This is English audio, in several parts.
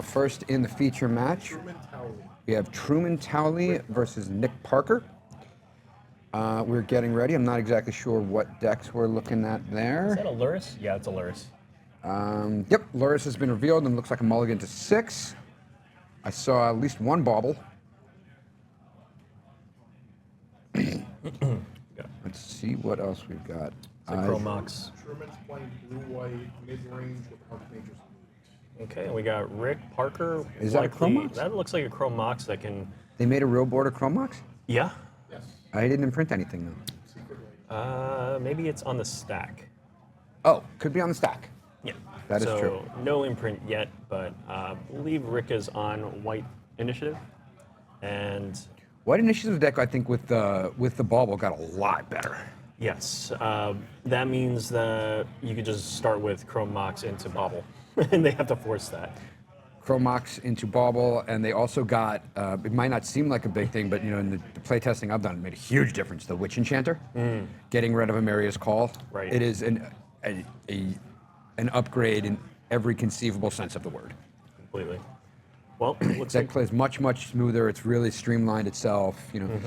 First in the feature match, we have Truman Towle versus Nick Parker. We're getting ready. I'm not exactly sure what decks we're looking at there. Is that a Luris? Yeah, it's a Luris. Yep, Luris has been revealed and looks like a mulligan to 6. I saw at least one bauble. Let's see what else we've got. Chromox. Truman's playing blue-white mid-range with Archmage's. Okay, and we got Rick Parker. Is that a Chromox? That looks like a Chromox that can... They made a real board of Chromox? Yeah. Yes. I didn't imprint anything though. Maybe it's on the stack. Oh, could be on the stack. Yeah. That is true. So no imprint yet, but I believe Rick is on White Initiative, and White Initiative deck, I think, with the bauble got a lot better. yes, that means that you could just start with Chrome Mox into Bauble, and they have to force that. Chromox into bauble, and they also got, it might not seem like a big thing, but you know, in the play testing I've done, it made a huge difference. The Witch Enchanter, getting rid of Amaria's Call. Right. It is an upgrade in every conceivable sense of the word. Completely. Well, looks Deck like plays much smoother. It's really streamlined itself. You know,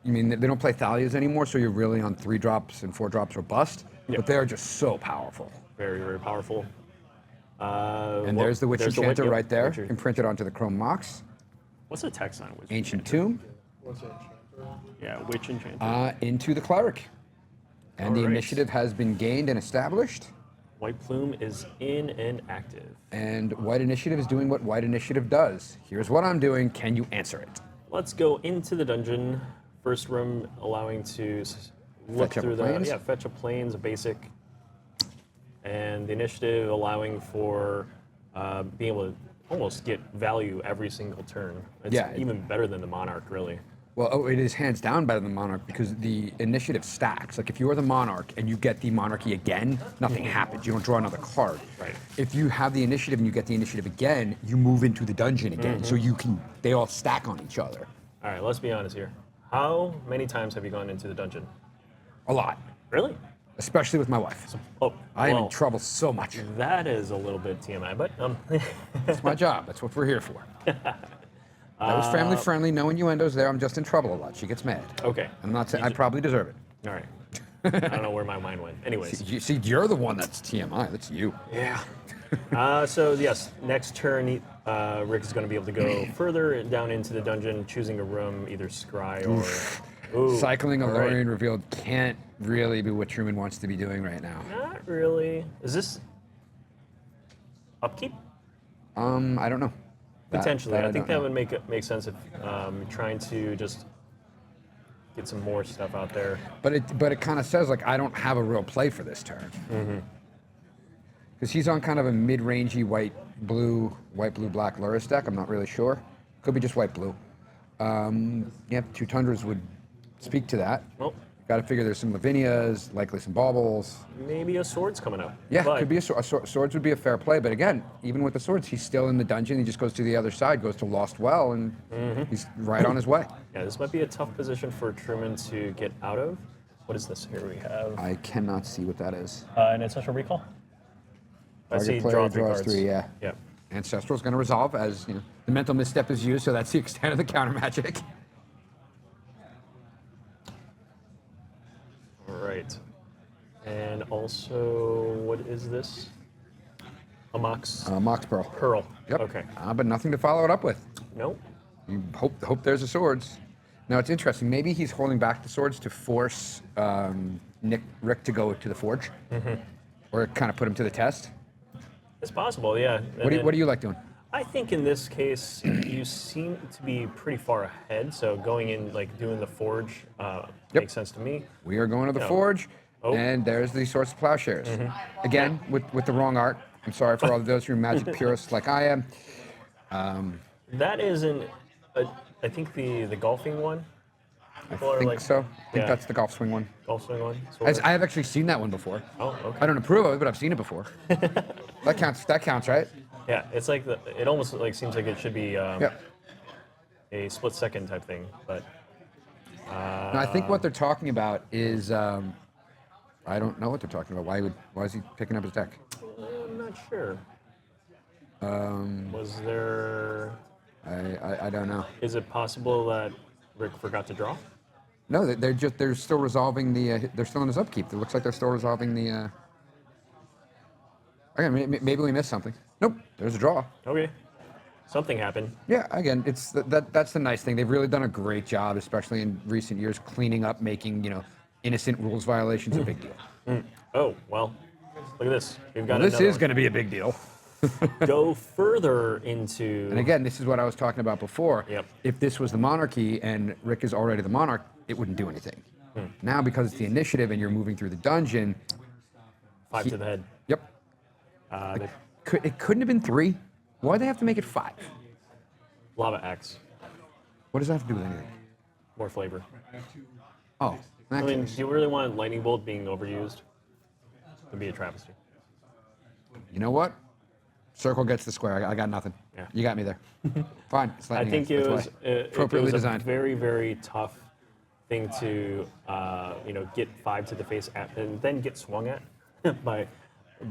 I mean, they don't play Thalias anymore, so you're really on 3 drops and 4 drops or bust. Yep. But they are just so powerful. very, very powerful. And there's the Witch Enchanter yep, right there, Witcher. imprinted onto the Chrome Mox. What's the text on it? Witch Ancient Enchanter? Tomb What's Enchanter? Yeah, Witch Enchanter. into the Cleric. And the All right. initiative has been gained and established. White Plume is in and active. And White Initiative is doing what White Initiative does. Here's what I'm doing. Can you answer it? Let's go into the dungeon. First room allowing to look Fetch up through a the plains? fetch a plains, a basic, and the initiative allowing for being able to almost get value every single turn. It's Yeah. even better than the Monarch, really. Well, it is hands down better than Monarch because the initiative stacks. Like if you're the Monarch and you get the Monarchy again, nothing happens. You don't draw another card. Right. If you have the initiative and you get the initiative again, you move into the dungeon again. So they all stack on each other. All right, let's be honest here. How many times have you gone into the dungeon? A lot. Really? Especially with my wife. Oh, I am well, in trouble so much. That is a little bit TMI, but It's my job. That's what we're here for. That was family friendly. No innuendos there. I'm just in trouble a lot. She gets mad. okay. I'm not saying I probably deserve it. All right. I don't know where my mind went. Anyways. See, you're the one that's TMI. That's you. Yeah. So yes, next turn, Rick is going to be able to go further down into the dungeon, choosing a room, either scry or ooh, Cycling a all right. Lorien revealed can't really be what Truman wants to be doing right now. Not really. Is this upkeep? I don't know. Potentially. I think that don't know. would make sense if trying to just get some more stuff out there. But it kind of says like I don't have a real play for this turn. Because he's on kind of a mid-rangey white blue black Luris deck. I'm not really sure. Could be just white blue. Yeah, 2 Tundras would speak to that. Well, Got to figure there's some Lavinias, likely some baubles. maybe a sword's coming up. Yeah, but could be swords would be a fair play, but again, even with the swords, he's still in the dungeon. He just goes to the other side, goes to Lost Well, and he's right on his way. Yeah, this might be a tough position for Truman to get out of. What is this here we have? I cannot see what that is. An Ancestral Recall? I see Target player draw 3 draws cards. 3, yeah. Yep. Ancestral's going to resolve as you know the mental misstep is used, so that's the extent of the counter magic. All right. And also, what is this? A Mox Mox Pearl. Pearl. Yep. Okay. But nothing to follow it up with. Nope. You hope there's a swords. Now it's interesting. Maybe he's holding back the swords to force Rick to go to the forge, or kind of put him to the test. It's possible, yeah. What do you like doing? I think in this case, you seem to be pretty far ahead. So going in, like doing the forge, makes sense to me. We are going to the No. forge, Oh. and there's the Swords of Plowshares. Again, with the wrong art. I'm sorry for all of those who are magic purists like I am. That is I think the golfing one. I People are think like, so. I think yeah. that's the golf swing one. Golf swing one. I have actually seen that one before. Oh, okay. I don't approve of it, but I've seen it before. That counts. That counts, right? Yeah, it's like it almost like seems like it should be Yep. a split second type thing, but No, I think what they're talking about is I don't know what they're talking about. Why is he picking up his deck? I'm not sure. Was there? I don't know. Is it possible that Rick forgot to draw? No, they're still resolving the. They're still in his upkeep. It looks like they're still resolving the. Okay, maybe we missed something. Nope, there's a draw. Okay. Something happened. Yeah, again, it's that's the nice thing. They've really done a great job, especially in recent years, cleaning up, making innocent rules violations a big deal. Oh, well, look at this. We've got This another is one. going to be a big deal. Go further into. And again, this is what I was talking about before. Yep. If this was the monarchy and Rick is already the monarch, it wouldn't do anything. Now, because it's the initiative and you're moving through the dungeon. 5 to the head. Yep. It couldn't have been 3. Why'd they have to make it 5? Lava X. What does that have to do with anything? More flavor. Oh, in that I mean, case, do you really want Lightning Bolt being overused? It'd be a travesty. you know what? Circle gets the square. I got nothing. Yeah. You got me there. Fine. It's I lightning think X, it that's was why. it Appropriately was a designed. very, very tough thing to get 5 to the face and then get swung at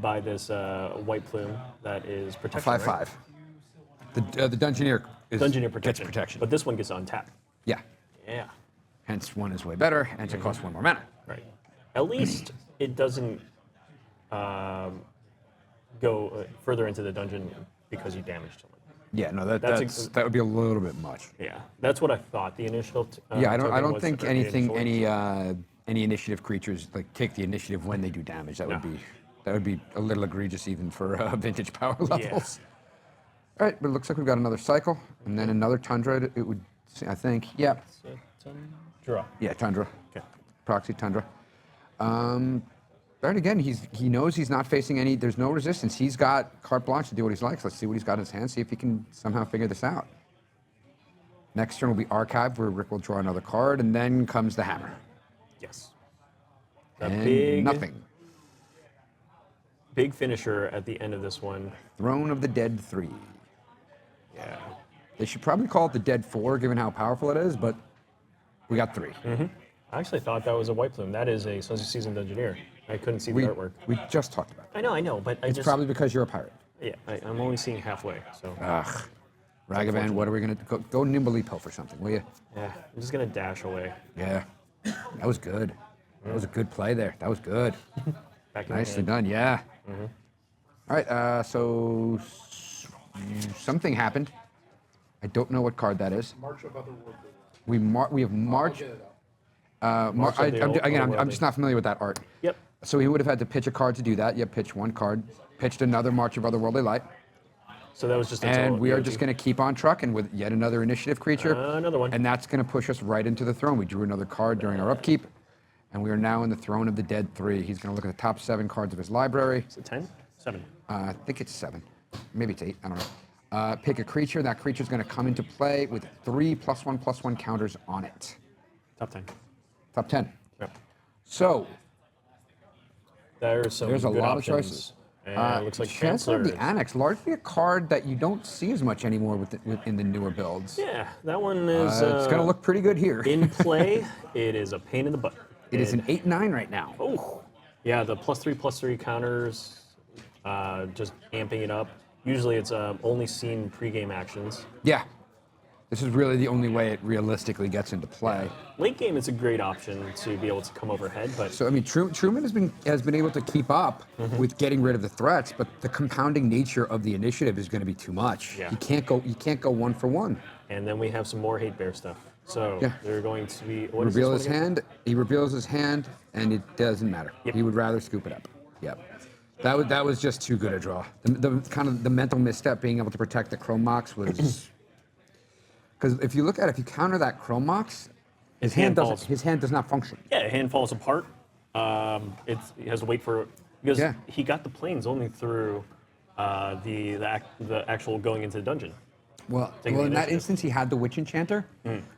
by this white plume that is protection. 5/5. Right? The Dungeoneer Dungeoneer gets protection. protection. But this one gets untapped. Yeah. Yeah. Hence, one is way better, hence it costs 1 more mana. Right. At least it doesn't go further into the dungeon because you damaged someone. Yeah, no, That's that would be a little bit much. Yeah, that's what I thought. The initial. Yeah, I token don't was think the anything, initial- any initiative creatures like take the initiative when they do damage. That would be a little egregious even for vintage power levels. All right, but it looks like we've got another cycle and then another tundra. It would, I think. Yeah, Draw. yeah, tundra, Okay. proxy tundra. Right, again, he knows he's not facing any. There's no resistance. He's got carte blanche to do what he likes. Let's see what he's got in his hand. See if he can somehow figure this out. Next turn will be archive, where Rick will draw another card, and then comes the hammer. Yes. A And big, nothing. big finisher at the end of this one. Throne of the Dead 3. Yeah. They should probably call it the Dead 4, given how powerful it is, but we got 3. I actually thought that was a white plume. That is a Seasoned Engineer. I couldn't see the artwork. We just talked about it. I know, but I It's just. probably because you're a pirate. Yeah, I'm only seeing halfway, so. Ugh. Ragavan, what are we going to go nimbly pilfer something, will you? Yeah, I'm just gonna dash away. Yeah. That was good. That was a good play there. That was good. Back in Nicely the hand. done, yeah. All right, so something happened. I don't know what card that is. March of Otherworldly. We have March. Get it up. March of the I'm just not familiar with that art. Yep. So he would have had to pitch a card to do that. Yep, pitch 1 card. Pitched another March of Otherworldly Light. So that was just. And we are just going to keep on trucking with yet another initiative creature. Another one. And that's going to push us right into the throne. We drew another card during our upkeep. And we are now in the Throne of the Dead 3. He's going to look at the top 7 cards of his library. Is it 10? 7. I think it's 7. Maybe it's 8. I don't know. Pick a creature. That creature is going to come into play with 3 +1/+1 counters on it. Top 10. Top 10. Yep. So There's some there's a good lot options. of choices. And it looks like Chancellor of Chancellor. the Annex, largely a card that you don't see as much anymore within the newer builds. Yeah, that one is. It's going to look pretty good here. in play. It is a pain in the butt. It is an 8/9 right now. Oh, yeah, the +3/+3 counters, just amping it up. Usually it's only seen pregame actions. Yeah. This is really the only way it realistically gets into play. Late game, it's a great option to be able to come overhead, but So I mean, Truman has been able to keep up with getting rid of the threats, but the compounding nature of the initiative is going to be too much. Yeah. You can't go 1 for 1. and then we have some more hate bear stuff. So Yeah. they're going to be what is Reveal this his one again? hand. He reveals his hand, and it doesn't matter. Yep. He would rather scoop it up. Yep. That was just too good a draw. The kind of the mental misstep being able to protect the Chrome Mox was because if you look at it, if you counter that Chrome Mox, His hand falls. his hand does not function. Yeah, hand falls apart. He has to wait for because Yeah. he got the planes only through the actual going into the dungeon. Well, Taking the in that initiative. instance, he had the Witch Enchanter,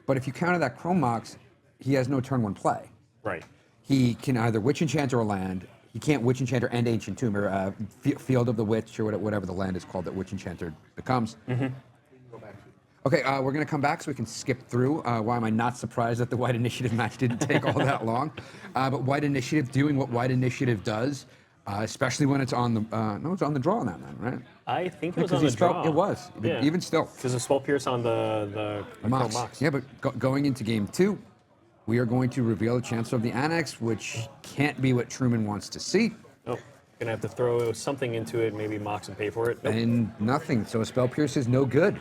but if you counter that Chrome Mox, he has no turn 1 play. Right. He can either Witch Enchanter or land. He can't Witch Enchanter and Ancient Tomb, or Field of the Witch, or whatever the land is called that Witch Enchanter becomes. Okay, we're going to come back so we can skip through. Why am I not surprised that the White Initiative match didn't take all that long? But White Initiative doing what White Initiative does. Especially when it's on the no, it's on the draw on that man, right? I think it was Because on he the spelled draw. it was, but even still. Because the spell pierce on the Mox. Mox. Yeah, but going into game 2, we are going to reveal the Chancellor of the Annex, which can't be what Truman wants to see, Oh, gonna have to throw something into it, maybe Mox and pay for it. Nope. and nothing. So a spell pierce is no good.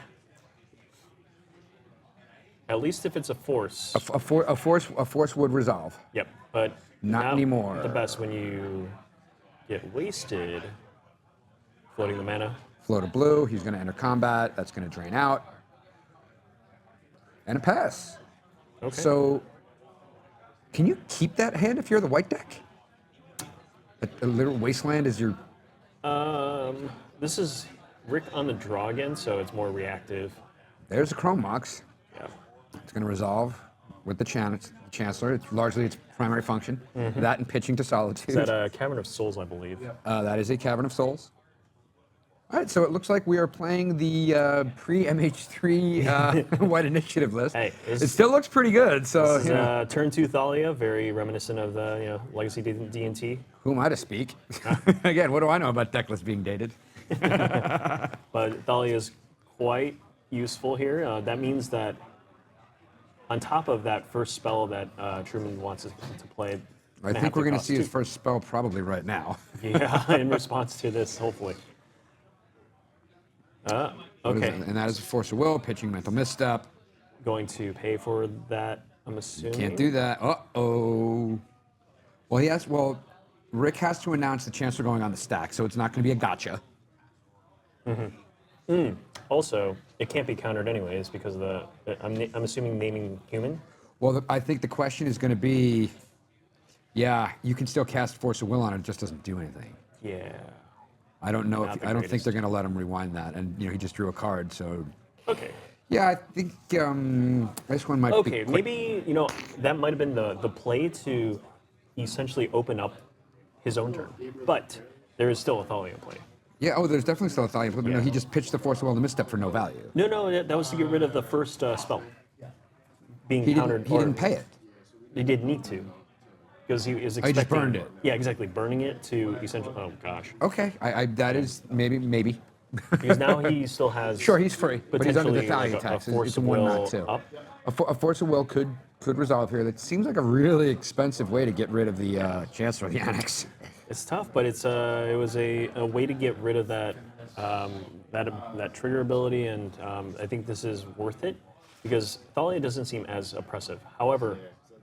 At least if it's a force. A force would resolve. Yep, but Not anymore. The best when you get wasted. Floating the mana. Float a blue. He's going to enter combat. That's going to drain out, and a pass. Okay. So, can you keep that hand if you're the white deck? A little wasteland is your. This is Rick on the draw again, so it's more reactive. There's a Chrome Mox. Yeah. It's going to resolve with the Chancellor. It's largely its primary function. That and pitching to Solitude. Is that a Cavern of Souls, I believe? That is a Cavern of Souls. All right, so it looks like we are playing the pre-MH3 White Initiative list. Hey, it still looks pretty good. So, This is turn 2 Thalia, very reminiscent of the Legacy D&T. who am I to speak? Again, what do I know about deck lists being dated? But Thalia is quite useful here. That means that on top of that first spell that Truman wants us to play, I think we're going to see his first spell probably right now. Yeah, in response to this, hopefully. Okay. And that is a Force of Will, pitching Mental Misstep. Going to pay for that, I'm assuming. Can't do that. Uh-oh. Well, Rick has to announce the Chancellor going on the stack, so it's not going to be a gotcha. Also, it can't be countered anyways because of I'm assuming naming human. Well, I think the question is going to be, yeah, you can still cast Force of Will on it. It just doesn't do anything. Yeah. I don't know. Not the I don't think greatest. they're going to let him rewind that. And he just drew a card, so Okay. yeah, I think this one might be. Okay, maybe that might have been the play to essentially open up his own turn, but there is still a Thalia play. Yeah. Oh, there's definitely still a Thalia, but no, Yeah. he just pitched the Force of Will and the Misstep for no value. No, that was to get rid of the first spell being He countered. didn't. He didn't pay it. He did need to because he is he expecting. just burned it. Yeah, exactly, burning it to essentially. Oh gosh. Okay. That is maybe. Because now he still has. Sure, he's free, but he's under the potentially, Thalia like, tax. force It's a of one will not two. up. A Force of Will could resolve here. That seems like a really expensive way to get rid of the Chancellor of the Annex. It's tough, but it was a way to get rid of that that trigger ability, and I think this is worth it because Thalia doesn't seem as oppressive. However,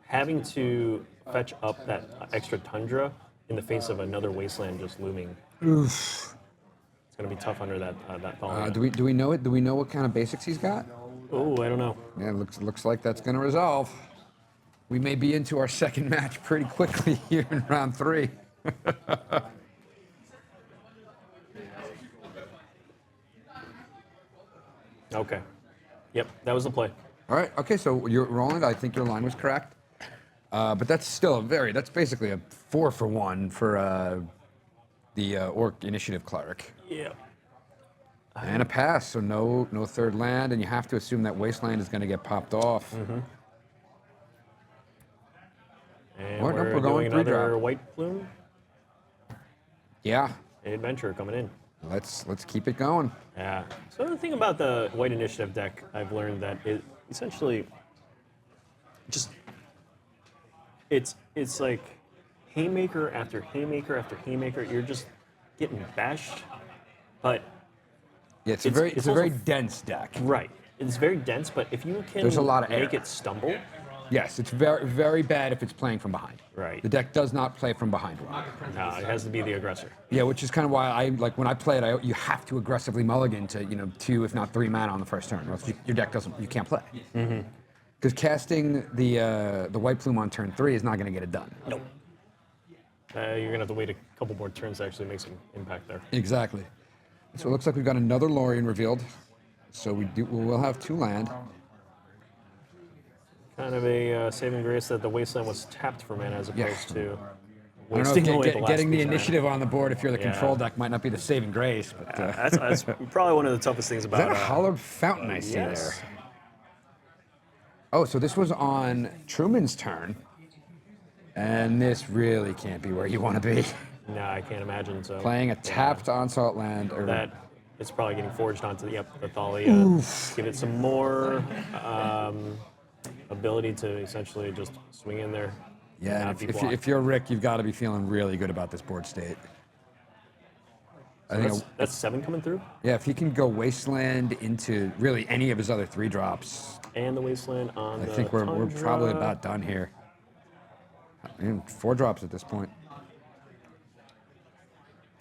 having to fetch up that extra tundra in the face of another wasteland just looming, it's gonna be tough under that Thalia. Do we know it? Do we know what kind of basics he's got? Oh, I don't know. Yeah, looks like that's going to resolve. We may be into our second match pretty quickly here in round 3. Okay. Yep, that was the play. All right. Okay. So you're Roland. I think your line was correct. But that's still that's basically a 4-for-1 for the Orc Initiative Cleric. Yeah. And a pass, so no third land, and you have to assume that Wasteland is going to get popped off. And What? Nope, we're we're going doing another 3-drop. white plume. Yeah. Adventure coming in. Let's keep it going. Yeah. So the thing about the White Initiative deck, I've learned that it essentially just it's like haymaker after haymaker after haymaker. You're just getting bashed, but Yeah, it's It's a also- very dense deck. right. It's very dense, but if you can There's a lot of make air. it stumble, Yes, it's very bad if it's playing from behind. Right. The deck does not play from behind well. no, it has to be the aggressor. Yeah, which is kind of why I like when I play it. You have to aggressively mulligan to 2, if not 3 mana on the first turn, or else your deck you can't play. Because casting the White Plume on turn 3 is not going to get it done. Nope. You're gonna have to wait a couple more turns to actually make some impact there. Exactly. So it looks like we've got another Lorien revealed. So we'll have 2 land. Kind of a saving grace that the Wasteland was tapped for mana as Yeah. opposed to I don't know wasting away if the last getting the piece of mana. initiative on the board if you're the Yeah. control deck might not be the saving grace. But That's probably one of the toughest things is about that a hollowed fountain I see yes. there? Oh, so this was on Truman's turn. And this really can't be where you want to be. No, I can't imagine. So Playing a tapped onslaught land. Or that it's probably getting forged onto the Towle. Give it some more ability to essentially just swing in there. yeah, not and be if blocked. you're Rick, you've got to be feeling really good about this board state. So that's 7 coming through, Yeah, if he can go Wasteland into really any of his other 3-drops, and the Wasteland on I the think we're Tundra. probably about done here. I mean, 4 drops at this point.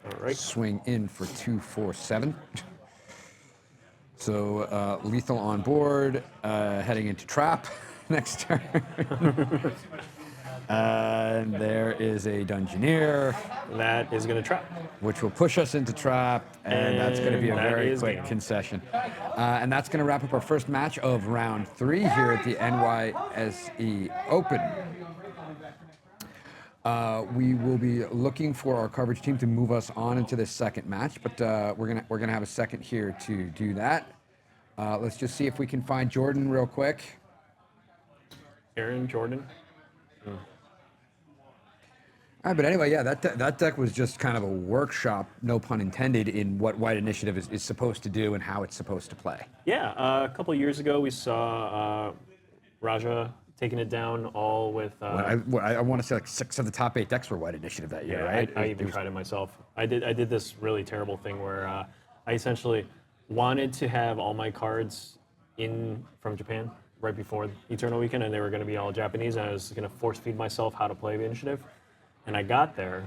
All right. Swing in for 2, 4, 7. So lethal on board, heading into trap next turn. And there is a Dungeoneer, That is going to trap. which will push us into trap, and that's going to be a And that very is quick game. concession. And that's going to wrap up our first match of round 3 here at the NYSE Open. We will be looking for our coverage team to move us on into this second match, but we're gonna have a second here to do that. Let's just see if we can find Jordan real quick. Aaron Jordan. All right, but anyway, yeah, that deck was just kind of a workshop, no pun intended, in what White Initiative is supposed to do and how it's supposed to play. Yeah, a couple years ago we saw Raja taking it down all with. I want to say like 6 of the top 8 decks were White Initiative that year, right? I even tried it myself. I did this really terrible thing where I essentially wanted to have all my cards in from Japan right before Eternal Weekend, and they were going to be all Japanese, and I was going to force feed myself how to play Initiative. And I got there,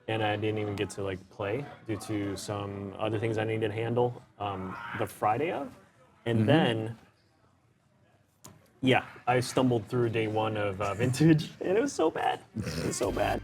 and I didn't even get to like play due to some other things I needed to handle the Friday of, and then. Yeah, I stumbled through day 1 of Vintage, and it was so bad. It was so bad.